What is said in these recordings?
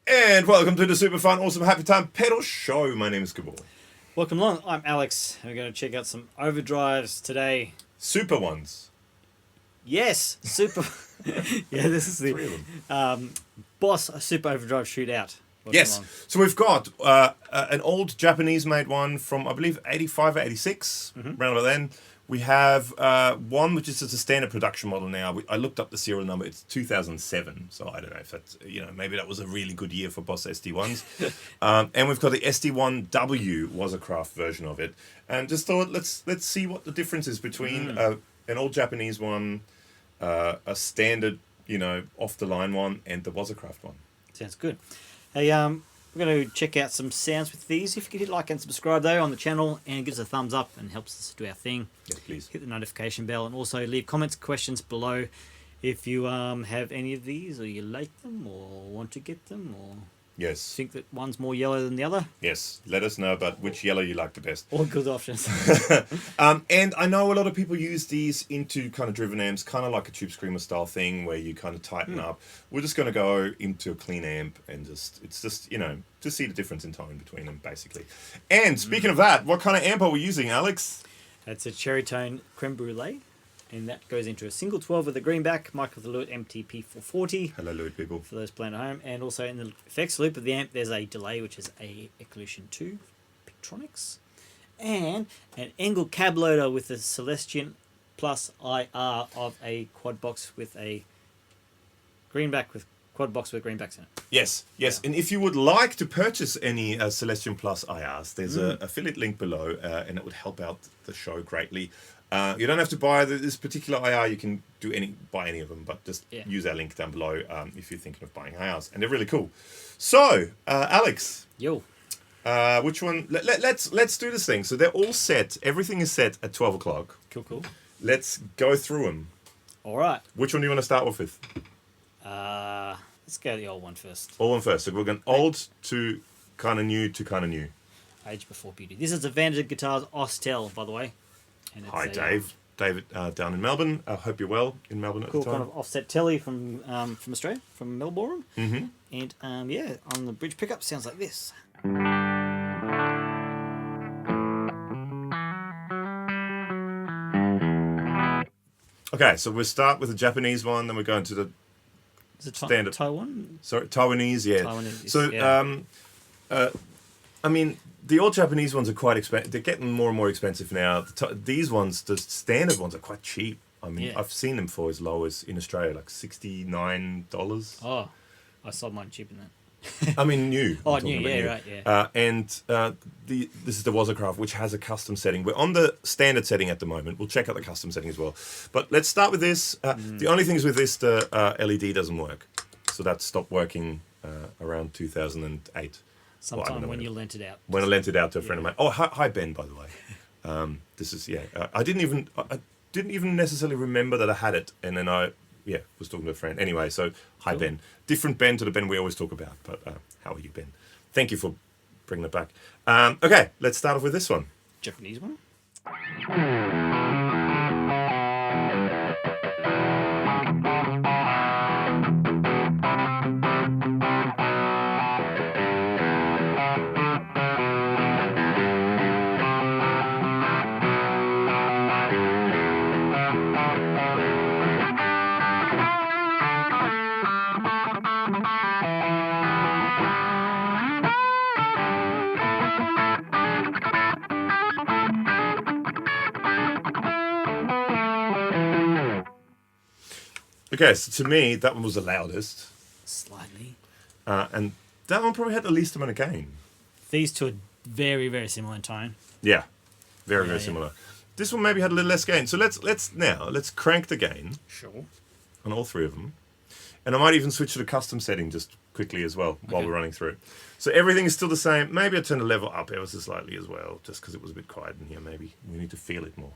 And welcome to the Super Fun Awesome Happy Time Pedal Show. My name is Gabor. Welcome along. I'm Alex. We're going to check out some overdrives today. Super ones. Yes, super. Yeah, this is Three of the them. Boss Super Overdrive Shootout. Welcome Yes. along. So we've got an old Japanese-made one from, I believe, 85 or 86, around about then. We have one which is just a standard production model now. I looked up the serial number. It's 2007. So I don't know if that's, maybe that was a really good year for Boss SD-1s. And we've got the SD-1w Waza Craft version of it. And just thought, let's see what the difference is between an old Japanese one, a standard, off-the-line one, and the Waza Craft one. Sounds good. Hey, we're going to check out some sounds with these. If you could hit like and subscribe though on the channel and give us a thumbs up and helps us do our thing. Yes, please. Hit the notification bell and also leave comments, questions below if you have any of these or you like them or want to get them or Yes. think that one's more yellow than the other. Yes. Let us know about which yellow you like the best. All good options. And I know a lot of people use these into kind of driven amps, kind of like a Tube Screamer style thing where you kind of tighten up. We're just going to go into a clean amp and just see the difference in tone between them, basically. And speaking of that, what kind of amp are we using, Alex? It's a Cherry Tone Creme Brulee, and that goes into a single 12 with a greenback, Mako with the LEWITT MTP440. Hello, LEWITT people. For those playing at home, and also in the effects loop of the amp, there's a delay, which is a Ecolution 2 Pictronics, and an ENGL CABLOADER with a Celestion Plus IR of a quad box with a greenback with quad box with greenbacks in it. Yes. Yeah. And if you would like to purchase any Celestion Plus IRs, there's an affiliate link below, and it would help out the show greatly. You don't have to buy this particular IR. You can buy any of them, but just use our link down below if you're thinking of buying IRs, and they're really cool. So, Alex, Yo, which one? Let's do this thing. So they're all set. Everything is set at 12 o'clock. cool. Let's go through them. All right. Which one do you want to start off with? Let's go the old one first. Old one first. So we're going old to kind of new to kind of new. Age before beauty. This is a Vander Guitar's Ostel, by the way. And it's Hi, Dave. David down in Melbourne. I hope you're well in Melbourne at cool the time. kind of offset telly from Australia, from Melbourne. Mm-hmm. And on the bridge pickup sounds like this. Okay, so we'll start with the Japanese one, then we're going to the Is it standard. Taiwan? Sorry, Taiwanese, yeah. Taiwanese, So, yeah. I mean, the old Japanese ones are quite expensive. They're getting more and more expensive now. These ones, the standard ones, are quite cheap. I mean, Yeah. I've seen them for as low as in Australia, like $69. Oh, I sold mine cheaper than that. I mean, new. Oh, I'm talking new, about yeah, right, yeah. This is the Waza Craft, which has a custom setting. We're on the standard setting at the moment. We'll check out the custom setting as well. But let's start with this. The only thing is with this, the LED doesn't work. So that stopped working around 2008. Sometime when you lent it out. When I lent it out to a friend of mine. Oh, hi Ben, by the way. This is I didn't even necessarily remember that I had it, and then I was talking to a friend. Anyway, so hi Cool. Ben, different Ben to the Ben we always talk about. But how are you, Ben? Thank you for bringing it back. Okay, let's start off with this one. Japanese one? Okay, so to me that one was the loudest, Slightly. and that one probably had the least amount of gain. These two are very, very similar in tone. Yeah, very Yeah. similar. This one maybe had a little less gain. So let's crank the gain Sure. on all three of them. And I might even switch to the custom setting just quickly as well while we're running through. So everything is still the same. Maybe I turn the level up ever so slightly as well, just because it was a bit quiet in here. Maybe we need to feel it more.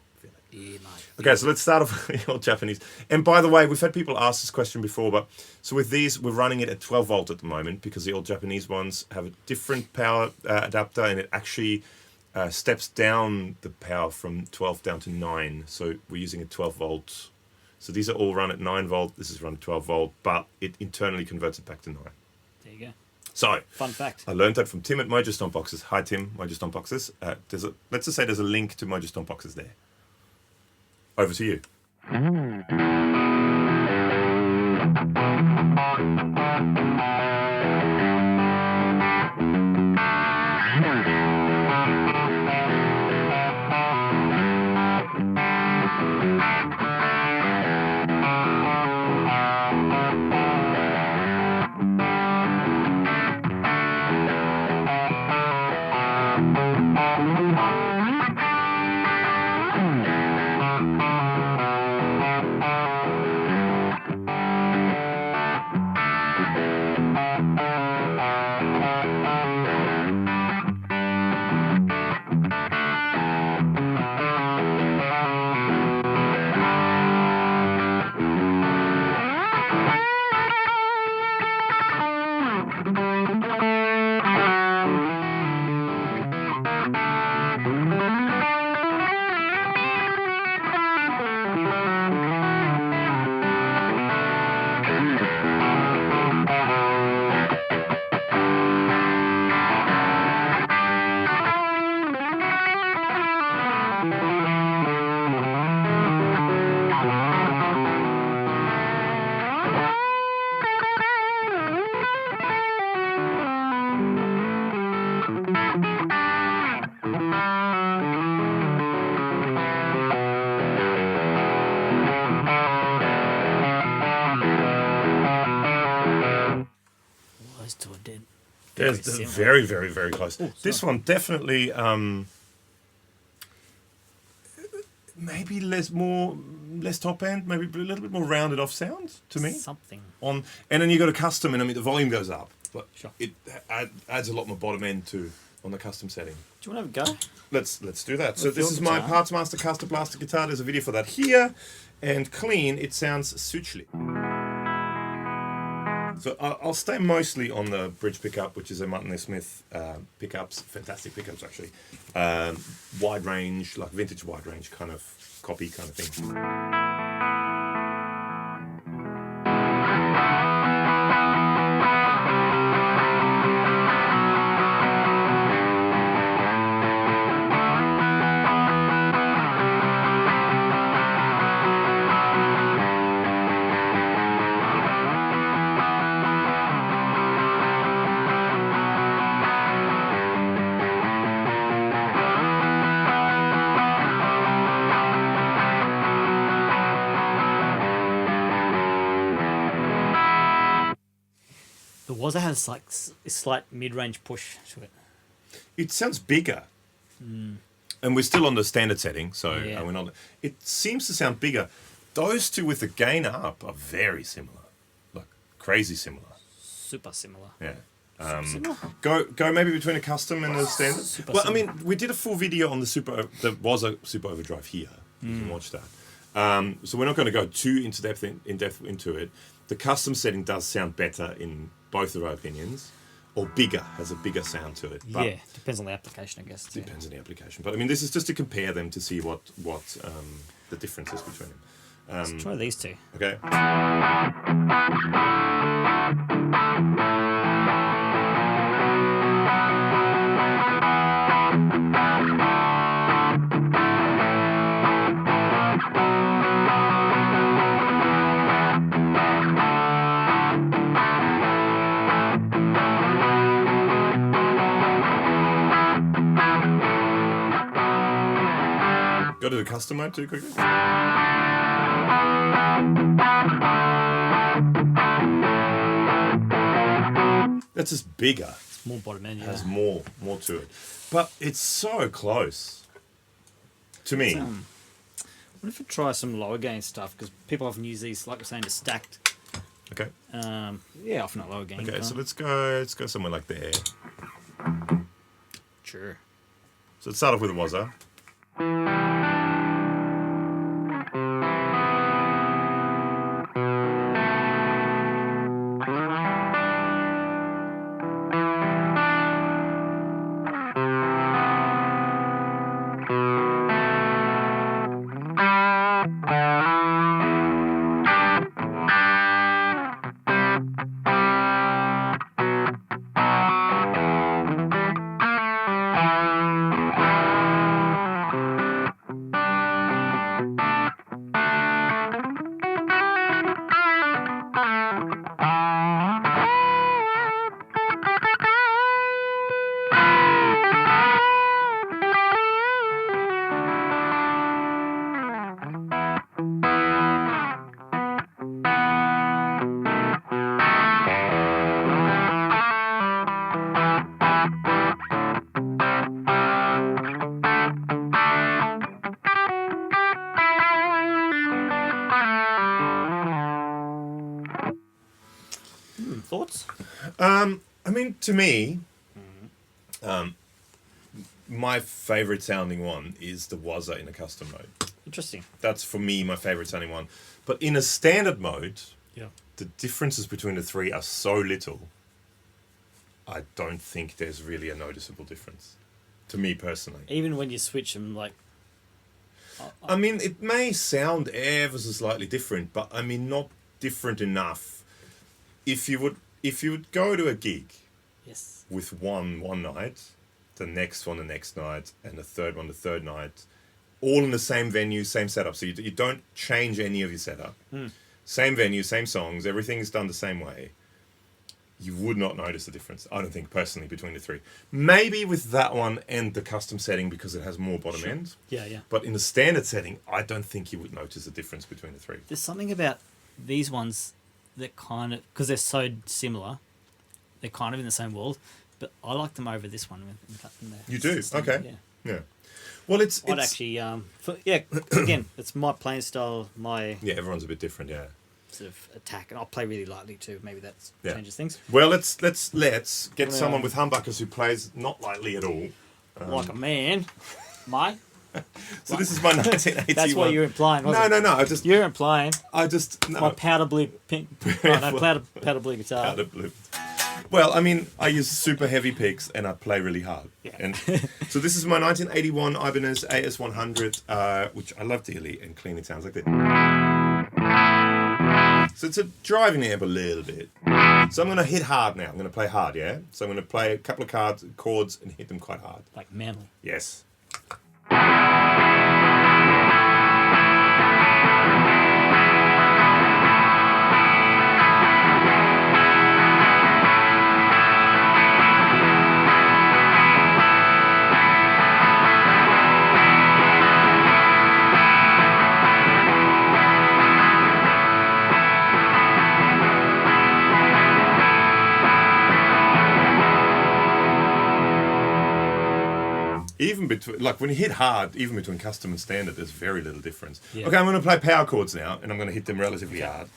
Yeah, mate. Okay, so let's start off with the old Japanese. And by the way, we've had people ask this question before, but so with these, we're running it at 12 volt at the moment because the old Japanese ones have a different power adapter, and it actually steps down the power from 12 down to 9. So we're using a 12 volt. So these are all run at 9 volt. This is run at 12 volt, but it internally converts it back to 9. There you go. So, Fun fact. I learned that from Tim at Mojo Stompboxes. Hi, Tim, Mojo Stompboxes. Let's just say there's a link to Mojo Stompboxes there. Over to you. There's very, very, very close. Ooh, this one definitely maybe less top end, maybe a little bit more rounded off sound to me. Something. And then you got a custom, and I mean the volume goes up, but sure. It adds a lot more bottom end too on the custom setting. Do you want to have a go? Let's do that. So this is my Parts-Master Custom Blaster guitar. There's a video for that here, and clean. It sounds suchly. So I'll stay mostly on the bridge pickup, which is a Martin S. Smith pickups, fantastic pickups actually. Wide range, like vintage wide range kind of copy kind of thing. The Waza has like a slight mid-range push to it. It sounds bigger. And we're still on the standard setting, so Yeah. we're not. It seems to sound bigger. Those two with the gain up are very similar, like crazy similar. Super similar. Yeah. Similar? Go maybe between a custom and a standard. Super Well, I similar. mean, we did a full video on the Waza Super Overdrive here. You can watch that. So we're not going to go too in depth into it. The custom setting does sound better in both of our opinions, or bigger, has a bigger sound to it. But Yeah, depends on the application, I guess. Too. depends on the application. But I mean, this is just to compare them to see what the difference is between them. Let's try these two. Okay. Go to the custom mode too quickly. That's just bigger. It's more bottom end, yeah. Has more to it. But it's so close. To me. What if we try some lower gain stuff? Because people often use these, like we're saying, to stacked. Okay. Yeah, often not lower gain. Okay, so let's go somewhere like there. Sure. So let's start off with a Waza. Thoughts? I mean, to me, my favorite sounding one is the Waza in a custom mode. Interesting. That's for me my favorite sounding one. But in a standard mode, Yeah. the differences between the three are so little. I don't think there's really a noticeable difference, to me personally. Even when you switch them, like. I mean, it may sound ever so slightly different, but I mean not different enough. If you would go to a gig Yes. with one night, the next one the next night, and the third one the third night, all in the same venue, same setup. So you don't change any of your setup. Same venue, same songs, everything is done the same way. You would not notice the difference, I don't think, personally, between the three. Maybe with that one and the custom setting because it has more bottom end. Yeah, yeah. But in the standard setting, I don't think you would notice the difference between the three. There's something about these ones that kind of, because they're so similar, they're kind of in the same world, but I like them over this one. You do? Okay. Yeah. Well, it's actually, again, it's my playing style, my yeah, everyone's a bit different, yeah. sort of attack, and I'll play really lightly too. Maybe that changes things. Well, let's get someone with humbuckers who plays not lightly at all. Like a man, Mike. So this is my 1981. That's what you're implying, wasn't it? No. You're implying. No. My powder blue pink. Powder blue guitar. Powder blue. Well, I mean, I use super heavy picks and I play really hard. Yeah. And so this is my 1981 Ibanez AS100, which I love dearly, and clean. It sounds like this. So it's a driving amp a little bit. So I'm going to hit hard now. I'm going to play hard, yeah? So I'm going to play a couple of chords and hit them quite hard. Like manly. Yes. Even between, like when you hit hard, even between custom and standard, there's very little difference. Yeah. Okay, I'm going to play power chords now, and I'm going to hit them relatively hard.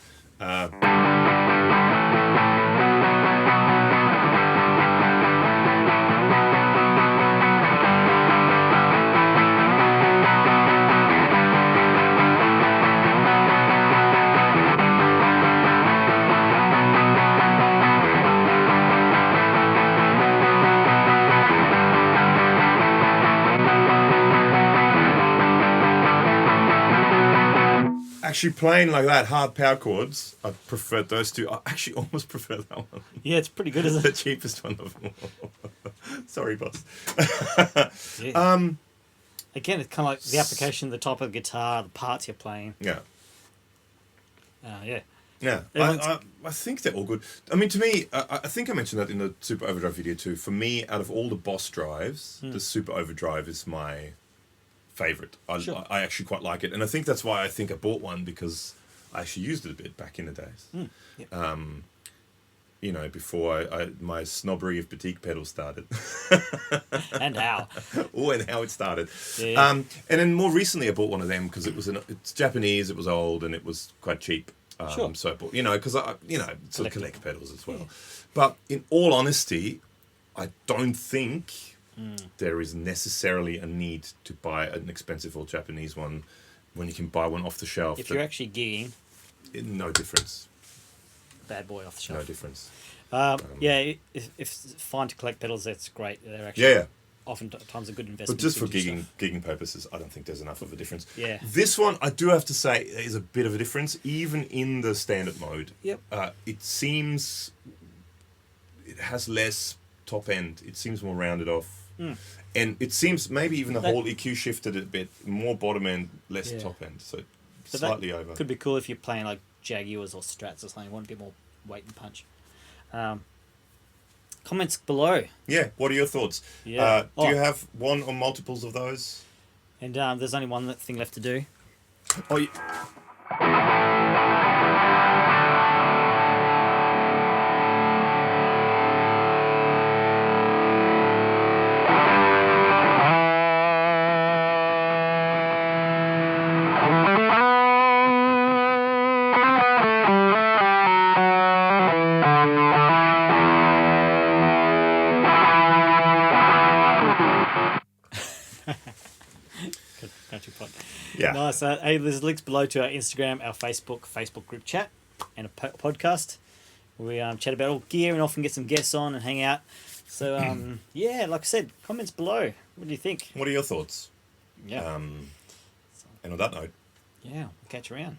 Actually, playing like that, hard power chords, I prefer those two. I actually almost prefer that one. Yeah, it's pretty good, isn't The it? cheapest one of them all. Sorry, boss. Yeah. Again, it's kind of like the application, the type of guitar, the parts you're playing. Yeah. Yeah. Yeah, I think they're all good. I mean, to me, I think I mentioned that in the Super Overdrive video too. For me, out of all the Boss drives, the Super Overdrive is my favorite. I actually quite like it, and I think that's why I think I bought one, because I actually used it a bit back in the days. Yeah. You know, before my snobbery of boutique pedals started. And how? Oh, and how it started. Yeah. And then more recently I bought one of them because it's Japanese, it was old, and it was quite cheap. Sure. So I bought, because I sort of collect pedals as well. Yeah. But in all honesty, I don't think there is necessarily a need to buy an expensive old Japanese one when you can buy one off the shelf. If you're actually gigging, no difference. bad boy off the shelf. No difference. Yeah, if it's fine to collect pedals, that's great. They're actually oftentimes a good investment. But just for gigging purposes, I don't think there's enough of a difference. Yeah. This one, I do have to say, is a bit of a difference, even in the standard mode. Yep. It seems it has less top end. It seems more rounded off. And it seems maybe even the whole EQ shifted a bit, more bottom end, less top end. So slightly over. Could be cool if you're playing like Jaguars or Strats or something. You want a bit more weight and punch. Comments below. Yeah, what are your thoughts? Yeah. Do you have one or multiples of those? And there's only one thing left to do. Oh, So hey, there's links below to our Instagram, our Facebook group chat, and a podcast. We chat about all gear and often get some guests on and hang out. So yeah, like I said, comments below. What do you think? What are your thoughts? Yeah. And on that note, Yeah, we'll catch you around.